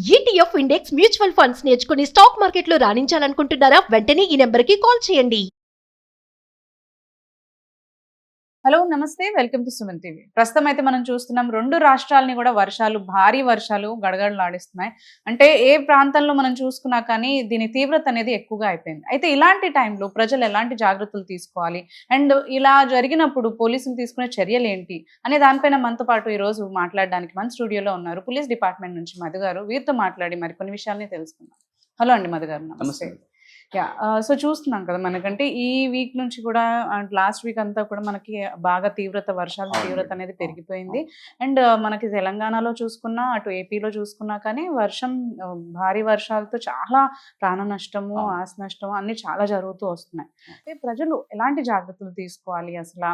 ETF index mutual funds నేర్చుకుని stock మార్కెట్లో రాణించాలనుకుంటున్నారా? వెంటనే ఈ నెంబర్కి కాల్ చేయండి. హలో నమస్తే వెల్కమ్ టు సుమన్ టీవీ. ప్రస్తుతం అయితే మనం చూస్తున్నాం రెండు రాష్ట్రాలని కూడా భారీ వర్షాలు గడగడలాడిస్తున్నాయి. అంటే ఏ ప్రాంతంలో మనం చూసుకున్నా కానీ దీని తీవ్రత అనేది ఎక్కువగా అయిపోయింది. అయితే ఇలాంటి టైంలో ప్రజలు ఎలాంటి జాగ్రత్తలు తీసుకోవాలి అండ్ ఇలా జరిగినప్పుడు పోలీసులు తీసుకునే చర్యలు ఏంటి అనే దానిపైన మనతో పాటు ఈరోజు మాట్లాడడానికి మన స్టూడియోలో ఉన్నారు పోలీస్ డిపార్ట్మెంట్ నుంచి మధు గారు. వీరితో మాట్లాడి మరికొన్ని విషయాల్ని తెలుసుకుందాం. హలో అండి మధు గారు, నమస్తే. సో చూస్తున్నాం కదా మనకంటే ఈ వీక్ నుంచి కూడా లాస్ట్ వీక్ అంతా కూడా మనకి బాగా వర్షాల తీవ్రత అనేది పెరిగిపోయింది. అండ్ మనకి తెలంగాణలో చూసుకున్నా అటు ఏపీలో చూసుకున్నా కానీ భారీ వర్షాలతో చాలా ప్రాణ నష్టము, ఆస్తి నష్టము అన్ని చాలా జరుగుతూ వస్తున్నాయి. అంటే ప్రజలు ఎలాంటి జాగ్రత్తలు తీసుకోవాలి అసలు,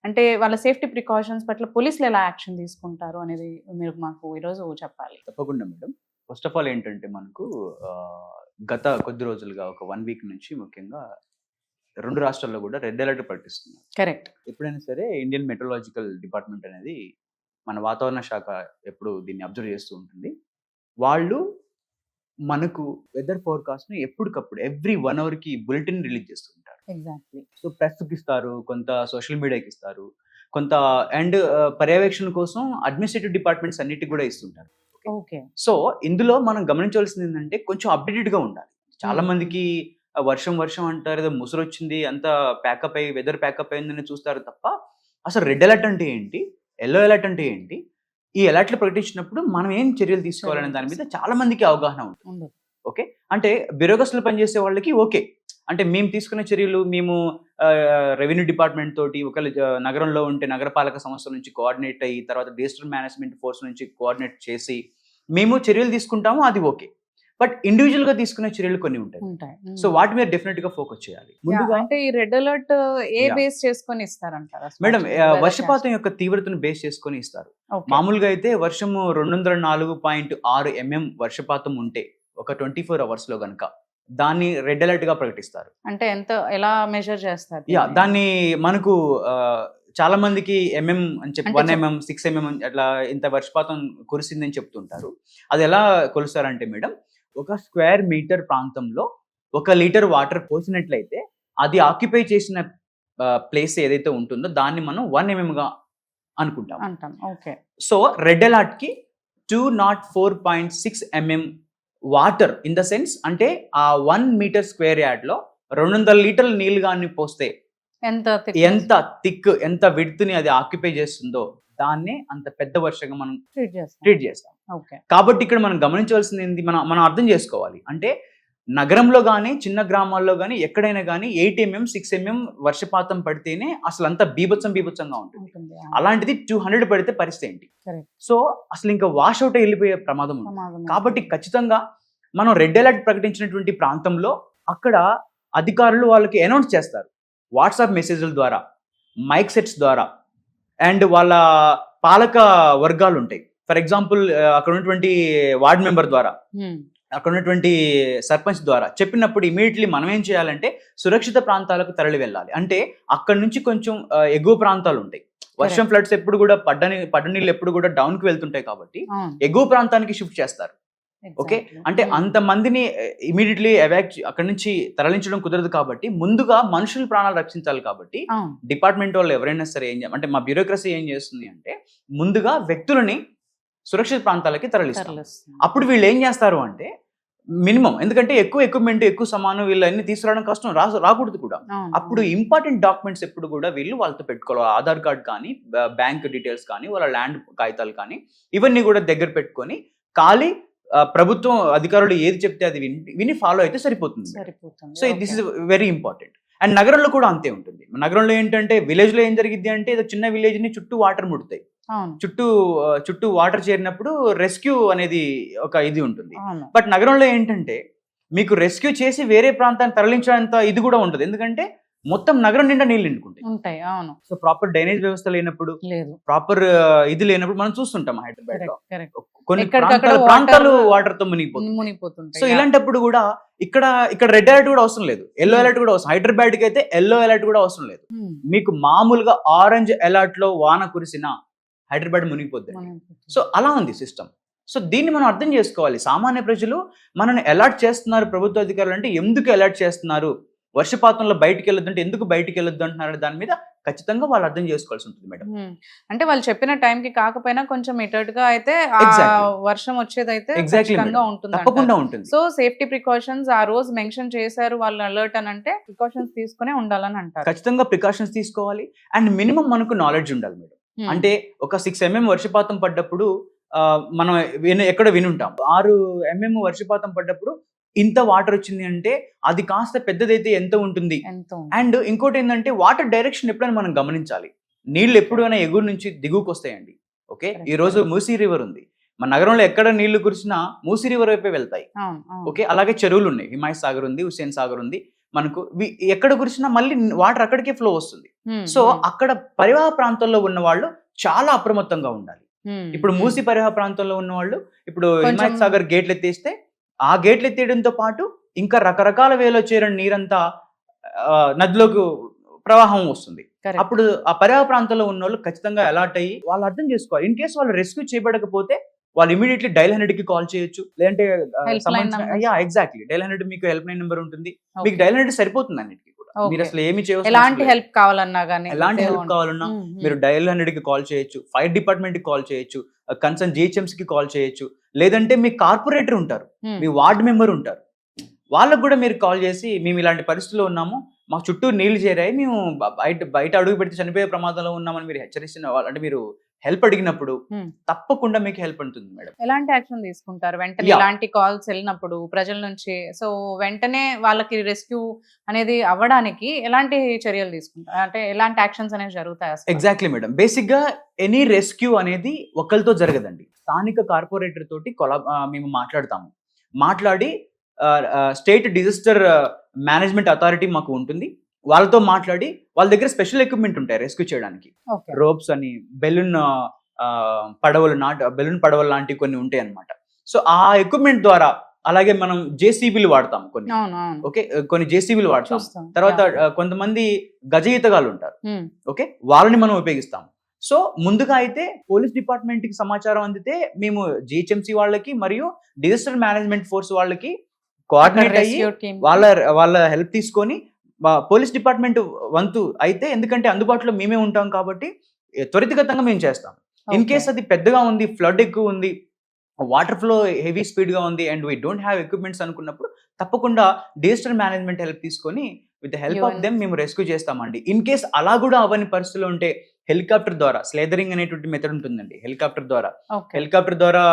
అంటే వాళ్ళ సేఫ్టీ ప్రికాషన్స్ పట్ల పోలీసులు ఎలా యాక్షన్ తీసుకుంటారు అనేది మీరు మాకు ఈరోజు చెప్పాలి. తప్పకుండా మేడం. ఫస్ట్ ఆఫ్ ఆల్ ఏంటంటే మనకు గత కొద్ది రోజులుగా ఒక 1 వీక్ నుంచి ముఖ్యంగా రెండు రాష్ట్రాల్లో కూడా రెడ్ అలర్ట్ ప్రకటిస్తున్నారు. కరెక్ట్. ఎప్పుడైనా సరే ఇండియన్ మెట్రలాజికల్ డిపార్ట్మెంట్ అనేది మన వాతావరణ శాఖ ఎప్పుడు దీన్ని అబ్జర్వ్ చేస్తూ ఉంటుంది. వాళ్ళు మనకు వెదర్ ఫోర్కాస్ట్ ని ఎప్పటికప్పుడు ఎవ్రీ 1 అవర్కి బులెటిన్ రిలీజ్ చేస్తూ ఉంటారు. ఎగ్జాక్ట్లీ. సో ప్రెస్కి ఇస్తారు, కొంత సోషల్ మీడియాకి ఇస్తారు, కొంత అండ్ పర్యవేక్షణ కోసం అడ్మినిస్ట్రేటివ్ డిపార్ట్మెంట్స్ అన్నిటికి కూడా ఇస్తుంటారు. ఓకే. సో ఇందులో మనం గమనించవలసింది ఏంటంటే కొంచెం అప్డేటెడ్ గా ఉండాలి. చాలా మందికి వర్షం అంటారు, ఏదో ముసురు వచ్చింది, అంత ప్యాకప్ అయ్యి వెదర్ ప్యాకప్ అయిందని చూస్తారు తప్ప అసలు రెడ్ అలర్ట్ అంటే ఏంటి, ఎల్లో అలర్ట్ అంటే ఏంటి, ఈ అలర్ట్లు ప్రకటించినప్పుడు మనం ఏం చర్యలు తీసుకోవాలనే దాని మీద చాలా మందికి అవగాహన ఉంటుంది. ఓకే, అంటే బ్యూరోక్రసీలో పనిచేసే వాళ్ళకి ఓకే, అంటే మేము తీసుకునే చర్యలు మేము రెవెన్యూ డిపార్ట్మెంట్ తోటి ఒకవేళ నగరంలో ఉంటే నగరపాలక సంస్థ నుంచి కోఆర్డినేట్ అయ్యి తర్వాత డిజిటల్ మేనేజ్మెంట్ ఫోర్స్ నుంచి కోఆర్డినేట్ చేసి మేము చర్యలు తీసుకుంటాము, అది ఓకే. బట్ ఇండివిజువల్ గా తీసుకునే చర్యలు కొన్ని ఉంటాయి. సో వాటి మీద డెఫినెట్ గా ఫోకస్ చేయాలి. ముందుగా అంటే ఈ రెడ్ అలర్ట్ ఏ బేస్ చేసుకొని ఇస్తారంటారు మేడం? వర్షపాతం యొక్క తీవ్రతను బేస్ చేసుకొని ఇస్తారు. మామూలుగా అయితే వర్షం 204.6 mm వర్షపాతం ఉంటే ఒక 24 hours లో గనక దాన్ని రెడ్ అలర్ట్ గా ప్రకటిస్తారు. అంటే ఎలా మెజర్ చేస్తారు? దాన్ని మనకు చాలా మందికి ఎంఎం అని చెప్పి 1 mm 6 mm అట్లా ఇంత వర్షపాతం కురిసిందని చెప్తుంటారు. అది ఎలా కొలుస్తారంటే మేడం, ఒక స్క్వేర్ మీటర్ ప్రాంతంలో 1 లీటర్ వాటర్ పోసినట్లయితే అది ఆక్యుపై చేసిన ప్లేస్ ఏదైతే ఉంటుందో దాన్ని మనం 1 mm గా అనుకుంటాం. ఓకే. సో రెడ్ అలర్ట్ కి 204.6 mm water in the sense అంటే ఆ 1 మీటర్ స్క్వేర్ యార్డ్ లో 200 లీటర్ల నీళ్లు కానీ పోస్తే ఎంత థిక్ ఎంత విడ్త్ ని అది ఆక్యుపై చేస్తుందో దాన్నే అంత పెద్ద వర్షంగా మనం ట్రీట్ చేస్తాం. కాబట్టి ఇక్కడ మనం గమనించవలసింది ఏంటి, మనం అర్థం చేసుకోవాలి. అంటే నగరంలో కానీ చిన్న గ్రామాల్లో కానీ ఎక్కడైనా కానీ 8 mm 6 mm వర్షపాతం పడితేనే అసలు అంత బీభత్సంగా ఉంటుంది. అలాంటిది 200 పడితే పరిస్థితి ఏంటి? సో అసలు ఇంకా వాష్ అవుట్ వెళ్ళిపోయే ప్రమాదం ఉంది. కాబట్టి ఖచ్చితంగా మనం రెడ్ అలర్ట్ ప్రకటించినటువంటి ప్రాంతంలో అక్కడ అధికారులు వాళ్ళకి అనౌన్స్ చేస్తారు వాట్సాప్ మెసేజ్ల ద్వారా, మైక్ సెట్స్ ద్వారా, అండ్ వాళ్ళ పాలక వర్గాలు ఉంటాయి. ఫర్ ఎగ్జాంపుల్ అక్కడ ఉన్నటువంటి వార్డ్ మెంబర్ ద్వారా, అక్కడ ఉన్నటువంటి సర్పంచ్ ద్వారా చెప్పినప్పుడు ఇమీడియట్లీ మనం ఏం చేయాలంటే సురక్షిత ప్రాంతాలకు తరలి వెళ్ళాలి. అంటే అక్కడ నుంచి కొంచెం ఎగువ ప్రాంతాలు ఉంటాయి. వర్షం ఫ్లడ్స్ ఎప్పుడు కూడా పడ్డ నీళ్ళు ఎప్పుడు కూడా డౌన్ కి వెళ్తుంటాయి కాబట్టి ఎగువ ప్రాంతానికి షిఫ్ట్ చేస్తారు. ఓకే, అంటే అంత మందిని ఇమీడియట్లీ అక్కడ నుంచి తరలించడం కుదరదు కాబట్టి ముందుగా మనుషుల ప్రాణాలు రక్షించాలి. కాబట్టి డిపార్ట్మెంట్ వాళ్ళు ఎవరైనా సరే అంటే మా బ్యూరోక్రసీ ఏం చేస్తుంది అంటే ముందుగా వ్యక్తులని సురక్షిత ప్రాంతాలకి తరలిస్తారు. అప్పుడు వీళ్ళు ఏం చేస్తారు అంటే మినిమం, ఎందుకంటే ఎక్కువ ఎక్విప్మెంట్ ఎక్కువ సామాను వీళ్ళన్నీ తీసుకురావడం కష్టం, రాకూడదు కూడా. అప్పుడు ఇంపార్టెంట్ డాక్యుమెంట్స్ ఎప్పుడు కూడా వీళ్ళు వాళ్ళతో పెట్టుకోవాలి. ఆధార్ కార్డ్ కానీ, బ్యాంక్ డీటెయిల్స్ కానీ, వాళ్ళ ల్యాండ్ కాగితాలు కానీ ఇవన్నీ కూడా దగ్గర పెట్టుకొని ఖాళీ ప్రభుత్వం అధికారులు ఏది చెప్తే అది విని ఫాలో అయితే సరిపోతుంది. So this is very important. And నగరంలో కూడా అంతే ఉంటుంది. నగరంలో ఏంటంటే విలేజ్ లో ఏం జరిగింది అంటే ఏదో చిన్న విలేజ్ ని చుట్టూ వాటర్ ముడతాయి, చుట్టూ వాటర్ చేరినప్పుడు రెస్క్యూ అనేది ఒక ఇది ఉంటుంది. బట్ నగరంలో ఏంటంటే మీకు రెస్క్యూ చేసి వేరే ప్రాంతాన్ని తరలించేంత ఇది కూడా ఉంటుంది, ఎందుకంటే మొత్తం నగరం నిండా నీళ్ళు నిండుకుంటాయి. సో ప్రాపర్ డ్రైనేజ్ వ్యవస్థ లేనప్పుడు, ప్రాపర్ ఇది లేనప్పుడు మనం చూస్తుంటాం హైదరాబాద్ లో కొన్ని ప్రాంతాలు వాటర్ తో మునిగిపోతుంటాయి. సో ఇలాంటప్పుడు కూడా ఇక్కడ రెడ్ అలర్ట్ కూడా అవసరం లేదు, ఎల్లో అలర్ట్ కూడా అవసరం. హైదరాబాద్ కి అయితే ఎల్లో అలర్ట్ కూడా అవసరం లేదు. మీకు మామూలుగా ఆరెంజ్ అలర్ట్ లో వాన కురిసిన హైదరాబాద్ మునిగిపోద్ది. సో అలా ఉంది సిస్టమ్. సో దీన్ని మనం అర్థం చేసుకోవాలి. సామాన్య ప్రజలు మనల్ని అలర్ట్ చేస్తున్నారు ప్రభుత్వ అధికారులు అంటే ఎందుకు అలర్ట్ చేస్తున్నారు, వర్షపాతంలో బయటికి వెళ్ళొద్దు అంటే ఎందుకు బయటికి వెళ్ళొద్దు అంటున్నారు, దాని మీద ఖచ్చితంగా వాళ్ళు అర్థం చేసుకోవాల్సి ఉంటుంది మేడం. అంటే వాళ్ళు చెప్పిన టైంకి కాకపోయినా కొంచెం ఇటర్ట్గా అయితే ఆ Exactly. వర్షం వచ్చేదైతే ఎగ్జాక్ట్లీ ఖచ్చితంగా ఉంటుంది తప్పకుండా ఉంటుంది. సో సేఫ్టీ ప్రికాషన్స్ ఆ రోజు మెన్షన్ చేశారు వాళ్ళు అలర్ట్ అని అంటే ప్రికాషన్స్ తీసుకునే ఉండాలని అంటారు. ఖచ్చితంగా ప్రికాషన్స్ తీసుకోవాలి అండ్ మినిమం మనకు నాలెడ్జ్ ఉండాలి మేడం. అంటే ఒక 6 mm వర్షపాతం పడ్డప్పుడు మనం ఎక్కడ వినుంటాం 6 mm వర్షపాతం పడ్డప్పుడు ఇంత వాటర్ వచ్చింది అంటే అది కాస్త పెద్దదైతే ఎంత ఉంటుంది. అండ్ ఇంకోటి ఏంటంటే వాటర్ డైరెక్షన్ ఎప్పుడైనా మనం గమనించాలి. నీళ్లు ఎప్పుడైనా ఎగురు నుంచి దిగువకు వస్తాయండి. ఓకే, ఈ రోజు మూసీ రివర్ ఉంది, మన నగరంలో ఎక్కడ నీళ్లు కురిసినా మూసీ రివర్ వైపే వెళ్తాయి. ఓకే, అలాగే చెరువులు ఉన్నాయి, హిమాయత్ సాగర్ ఉంది, హుస్సేన్ సాగర్ ఉంది, మనకు ఎక్కడ కురిసినా మళ్ళీ వాటర్ అక్కడికే ఫ్లో వస్తుంది. సో అక్కడ పరివాహ ప్రాంతంలో ఉన్న వాళ్ళు చాలా అప్రమత్తంగా ఉండాలి. ఇప్పుడు మూసీ పరివాహ ప్రాంతంలో ఉన్న వాళ్ళు ఇప్పుడు హిమాయత్ సాగర్ గేట్లు ఎత్తేస్తే ఆ గేట్లు ఎత్తేయడంతో పాటు ఇంకా రకరకాల వేలో చేరిన నీరంతా నదిలోకి ప్రవాహం వస్తుంది. అప్పుడు ఆ పరివాహ ప్రాంతంలో ఉన్న వాళ్ళు ఖచ్చితంగా అలర్ట్ అయ్యి వాళ్ళు అర్థం చేసుకోవాలి. ఇన్ కేసు వాళ్ళు రెస్క్యూ చేయబడకపోతే వాళ్ళు ఇమీడియట్లీ డైల్ 100కి కాల్ చేయొచ్చు, లేదంటే ఎగ్జాక్ట్లీ డైల్ 100 మీకు హెల్ప్ లైన్ నెంబర్ ఉంటుంది, మీకు డైల్ 100 సరిపోతుంది అన్నిటికీ కూడా. మీరు అసలు ఏమి చేయవచ్చు, ఎలాంటి హెల్ప్ కావాలన్నా కానీ ఎలాంటి హెల్ప్ కావాలన్నా మీరు డైల్ 100కి కాల్ చేయొచ్చు, ఫైర్ డిపార్ట్మెంట్ కి కాల్ చేయొచ్చు, కన్సర్న్ GHMs కి కాల్ చేయొచ్చు, లేదంటే మీ కార్పొరేటర్ ఉంటారు, మీ వార్డ్ మెంబర్ ఉంటారు, వాళ్ళకు కూడా మీరు కాల్ చేసి మేము ఇలాంటి పరిస్థితుల్లో ఉన్నాము, మాకు చుట్టూ నీళ్లు చేరాయి, మేము బయట అడుగు పెడితే చనిపోయే ప్రమాదంలో ఉన్నామని మీరు హెచ్చరిస్తున్న అంటే మీరు హెల్ప్ అడిగినప్పుడు తప్పకుండా మీకు హెల్ప్ ఉంటుంది మేడం. ఎలాంటి యాక్షన్ తీసుకుంటారు వెంటనే ఇలాంటి కాల్స్ వెళ్ళినప్పుడు ప్రజల నుంచి? సో వెంటనే వాళ్ళకి రెస్క్యూ అనేది అవ్వడానికి ఎలాంటి చర్యలు తీసుకుంటారు, అంటే ఎలాంటి యాక్షన్స్ అనేవి జరుగుతాయి? ఎగ్జాక్ట్లీ మేడం, బేసిక్ గా ఎనీ రెస్క్యూ అనేది ఒకరితో జరగదండి. స్థానిక కార్పొరేటర్ తోటి మేము మాట్లాడి స్టేట్ డిజాస్టర్ మేనేజ్మెంట్ అథారిటీ మాకు ఉంటుంది, వాళ్ళతో మాట్లాడి వాళ్ళ దగ్గర స్పెషల్ ఎక్విప్మెంట్ ఉంటాయి రెస్క్యూ చేయడానికి. రోప్స్ అని బెలూన్ పడవలు లాంటివి కొన్ని ఉంటాయి అన్నమాట. సో ఆ ఎక్విప్మెంట్ ద్వారా, అలాగే మనం జేసీబీలు వాడతాం కొన్ని, ఓకే కొన్ని జేసీబీలు వాడతాం. తర్వాత కొంతమంది గజ ఈతగాళ్ళు ఉంటారు, ఓకే వాళ్ళని మనం ఉపయోగిస్తాం. సో ముందుగా అయితే పోలీస్ డిపార్ట్మెంట్ కి సమాచారం అందితే మేము GHMC వాళ్ళకి మరియు డిజాస్టర్ మేనేజ్మెంట్ ఫోర్స్ వాళ్ళకి కోఆర్డినేట్ అయ్యి వాళ్ళ హెల్ప్ తీసుకొని పోలీస్ డిపార్ట్మెంట్ వంతు అయితే, ఎందుకంటే అందుబాటులో మేమే ఉంటాం కాబట్టి త్వరితగతంగా మేము చేస్తాం. ఇన్ కేస్ అది పెద్దగా ఉంది, ఫ్లడ్ ఎక్కువ ఉంది, వాటర్ ఫ్లో హెవీ స్పీడ్ గా ఉంది and we don't have equipments అనుకున్నప్పుడు తప్పకుండా డిజాస్టర్ మేనేజ్మెంట్ హెల్ప్ తీసుకొని విత్ హెల్ప్ ఆఫ్ దెమ్ మేము రెస్క్యూ చేస్తామండి. ఇన్ కేస్ అలా కూడా అవన్నీ పరిస్థితుల్లో ఉంటే హెలికాప్టర్ ద్వారా స్లేదరింగ్ అనేటువంటి మెథడ్ ఉంటుందండి. హెలికాప్టర్ ద్వారా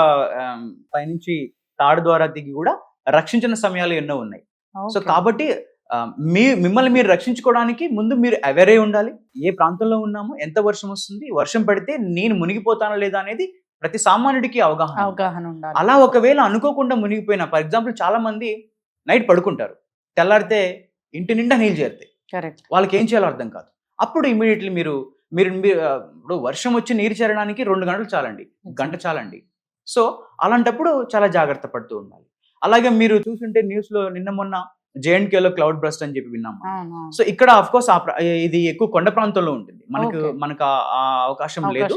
పైనుంచి తాడు ద్వారా దిగి కూడా రక్షించిన సమయాలు ఎన్నో ఉన్నాయి. సో కాబట్టి మిమ్మల్ని మీరు రక్షించుకోవడానికి ముందు మీరు అవేర్ అయి ఉండాలి. ఏ ప్రాంతంలో ఉన్నామో, ఎంత వర్షం వస్తుంది, వర్షం పడితే నేను మునిగిపోతానా లేదా అనేది ప్రతి సామాన్యుడికి అవగాహన ఉండాలి. అలా ఒకవేళ అనుకోకుండా మునిగిపోయినా, ఫర్ ఎగ్జాంపుల్ చాలా మంది నైట్ పడుకుంటారు, తెల్లారితే ఇంటి నిండా నీళ్ళు చేరుతాయి, వాళ్ళకి ఏం చేయాలో అర్థం కాదు. అప్పుడు ఇమీడియట్లీ మీరు ఇప్పుడు వర్షం వచ్చి నీరు చేరడానికి 2 గంటలు చాలండి, గంట చాలండి. సో అలాంటప్పుడు చాలా జాగ్రత్త పడుతూ ఉండాలి. అలాగే మీరు చూసుంటే న్యూస్ లో నిన్న మొన్న JNKలో క్లౌడ్ బ్రస్ట్ అని చెప్పి విన్నాము. సో ఇక్కడ ఆఫ్ కోర్స్ ఇది ఎక్కువ కొండ ప్రాంతంలో ఉంటుంది, మనకు ఆ అవకాశం లేదు.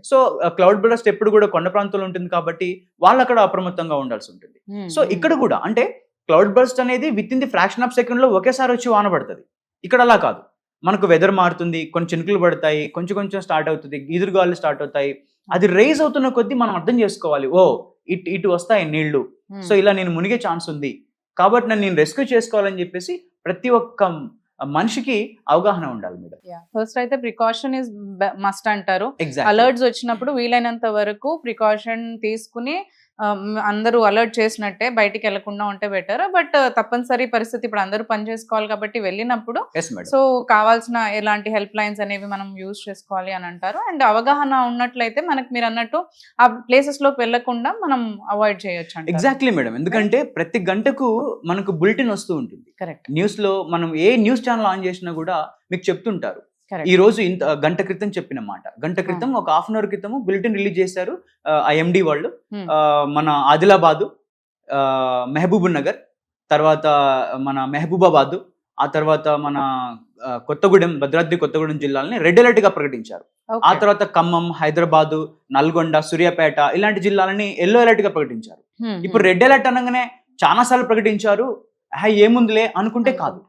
సో క్లౌడ్ బ్రస్ట్ ఎప్పుడు కూడా కొండ ప్రాంతంలో ఉంటుంది కాబట్టి వాళ్ళు అక్కడ అప్రమత్తంగా ఉండాల్సి ఉంటుంది. సో ఇక్కడ కూడా అంటే క్లౌడ్ బ్రస్ట్ అనేది with in the fraction of second లో ఒకేసారి వచ్చి వాన పడుతుంది. ఇక్కడ అలా కాదు, మనకు వెదర్ మారుతుంది, కొన్ని చినుకులు పడతాయి, కొంచెం స్టార్ట్ అవుతుంది, ఈదురుగాలు స్టార్ట్ అవుతాయి. అది రైజ్ అవుతున్న కొద్దీ మనం అర్థం చేసుకోవాలి, ఓ ఇటు వస్తాయి నీళ్లు, సో ఇలా నేను మునిగే ఛాన్స్ ఉంది కాబట్టి నేను రెస్క్యూ చేసుకోవాలని చెప్పేసి ప్రతి ఒక్క మనిషికి అవగాహన ఉండాలి మేడం. ఫస్ట్ అయితే ప్రికాషన్ ఇస్ మస్ట్ అంటారు. అలర్ట్స్ వచ్చినప్పుడు వీలైనంత వరకు ప్రికాషన్ తీసుకుని అందరూ అలర్ట్ చేసినట్టే బయటికి వెళ్లకుండా ఉంటే బెటర్. బట్ తప్పనిసరి పరిస్థితి ఇప్పుడు అందరూ పని చేసుకోవాలి కాబట్టి వెళ్ళినప్పుడు సో కావాల్సిన ఎలాంటి హెల్ప్ లైన్స్ అనేవి మనం యూజ్ చేసుకోవాలి అని అంటారు. అండ్ అవగాహన ఉన్నట్లయితే మనకి మీరు అన్నట్టు ఆ ప్లేసెస్ లోకి వెళ్లకుండా మనం అవాయిడ్ చేయొచ్చు. ఎగ్జాక్ట్లీ మేడం, ఎందుకంటే ప్రతి గంటకు మనకు బులెటిన్ వస్తూ ఉంటుంది. కరెక్ట్, న్యూస్ లో మనం ఏ న్యూస్ ఛానల్ ఆన్ చేసినా కూడా మీకు చెప్తుంటారు, ఈ రోజు ఇంత గంట క్రితం చెప్పిన మాట, గంట క్రితం ఒక హాఫ్ అన్ అవర్ క్రితం బులెటిన్ రిలీజ్ చేశారు IMD వాళ్ళు. మన ఆదిలాబాదు, మహబూబ్ నగర్, తర్వాత మన మహబూబాబాద్, ఆ తర్వాత మన కొత్తగూడెం, భద్రాద్రి కొత్తగూడెం జిల్లాలని రెడ్ అలర్ట్ గా ప్రకటించారు. ఆ తర్వాత ఖమ్మం, హైదరాబాదు, నల్గొండ, సూర్యాపేట ఇలాంటి జిల్లాలని ఎల్లో అలర్ట్ గా ప్రకటించారు. ఇప్పుడు రెడ్ అలర్ట్ అనగానే చాలా సార్లు ప్రకటించారు, ఏముందిలే అనుకుంటే కాదు.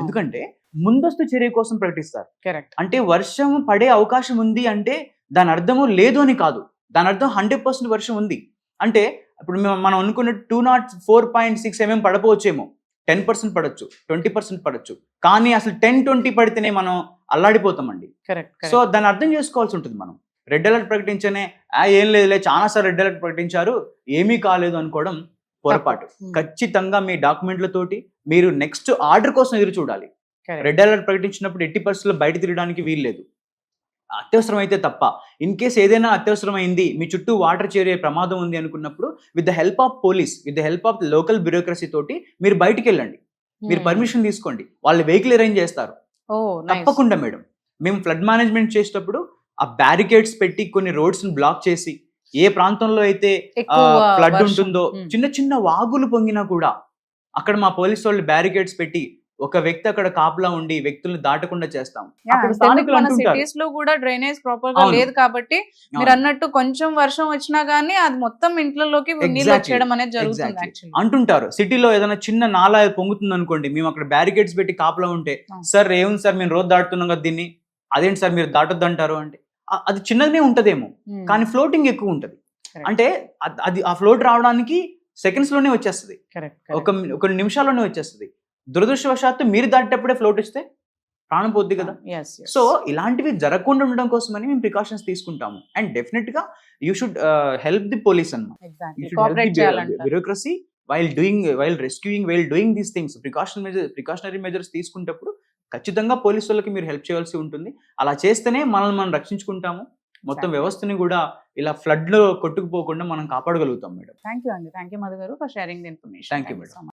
ఎందుకంటే ముందస్తు చర్య కోసం ప్రకటిస్తారు. కరెక్ట్. అంటే వర్షం పడే అవకాశం ఉంది అంటే దాని అర్థము లేదు అని కాదు, దాని అర్థం 100% వర్షం ఉంది అంటే. ఇప్పుడు మనం అనుకున్న 204.6 mm పడపోవచ్చేమో, 10% పడొచ్చు, 20% పడొచ్చు, కానీ అసలు 10-20 పడితేనే మనం అల్లాడిపోతామండి. సో దాన్ని అర్థం చేసుకోవాల్సి ఉంటుంది మనం. రెడ్ అలర్ట్ ప్రకటించనే ఏం లేదులే, చాలా సార్లు రెడ్ అలర్ట్ ప్రకటించారు ఏమీ కాలేదు అనుకోవడం పొరపాటు. ఖచ్చితంగా మీ డాక్యుమెంట్లతోటి మీరు నెక్స్ట్ ఆర్డర్ కోసం ఎదురు చూడాలి. రెడ్ అలర్ట్ ప్రకటించినప్పుడు 80% బయట తిరగడానికి వీల్లేదు, అత్యవసరం అయితే తప్ప. ఇన్ కేస్ ఏదైనా అత్యవసరమైంది, మీ చుట్టూ వాటర్ చేరే ప్రమాదం ఉంది అనుకున్నప్పుడు with the help of police, with the help of local bureaucracy తోటి మీరు బయటికి వెళ్ళండి, మీరు పర్మిషన్ తీసుకోండి, వాళ్ళు వెహికల్ అరేంజ్ చేస్తారు. తప్పకుండా మేడం, మేము ఫ్లడ్ మేనేజ్మెంట్ చేసేటప్పుడు ఆ బ్యారికేడ్స్ పెట్టి కొన్ని రోడ్స్ ని బ్లాక్ చేసి, ఏ ప్రాంతంలో అయితే ఫ్లడ్ ఉంటుందో, చిన్న చిన్న వాగులు పొంగినా కూడా అక్కడ మా పోలీసు వాళ్ళు బ్యారికేడ్స్ పెట్టి ఒక వ్యక్తి అక్కడ కాపలా ఉండి వ్యక్తులను దాటకుండా చేస్తాం. సిటీస్ లో కూడా డ్రైనేజ్ ప్రాపర్ గా లేదు కాబట్టి మీరు అన్నట్టు కొంచెం వర్షం వచ్చినా గానీ అది మొత్తం ఇంట్లోకి నీళ్ళు వచ్చేయడం అనేది జరుగుతుంది అంటుంటారు. సిటీలో ఏదైనా చిన్న నాలా పొంగుతుంది అనుకోండి, మేము అక్కడ బ్యారికేడ్స్ పెట్టి కాపలా ఉంటే, సార్ ఏముంది సార్ మేము రోజు దాటుతున్నాం కదా దీన్ని, అదేంటి సార్ మీరు దాటొద్దు అంటారు అంటే, అది చిన్నగానే ఉంటదేమో కానీ ఫ్లోటింగ్ ఎక్కువ ఉంటది. అంటే అది ఆ ఫ్లోట్ రావడానికి సెకండ్స్ లోనే వచ్చేస్తుంది, ఒక నిమిషాల్లోనే వచ్చేస్తుంది. దురదృష్టవశాత్తు మీరు దాటేటప్పుడే ఫ్లోట్ వస్తే ప్రాణం పోద్ది కదా. సో ఇలాంటివి జరగకుండా ఉండడం కోసమని మేము ప్రికాషన్స్ తీసుకుంటాము. అండ్ డెఫినెట్ గా you should help the police అన్నమాట, bureaucracy while rescuing, while doing these things. Precautionary measures తీసుకునేటప్పుడు ఖచ్చితంగా పోలీసు వాళ్ళకి మీరు హెల్ప్ చేయాల్సి ఉంటుంది. అలా చేస్తేనే మనల్ని మనం రక్షించుకుంటాము, మొత్తం వ్యవస్థని కూడా ఇలా ఫ్లడ్ లో కొట్టుకుపోకుండా మనం కాపాడగలుగుతాం మేడం. థ్యాంక్ యూ అండి, థ్యాంక్ యూ మధు గారు for sharing the information. Thank you madam.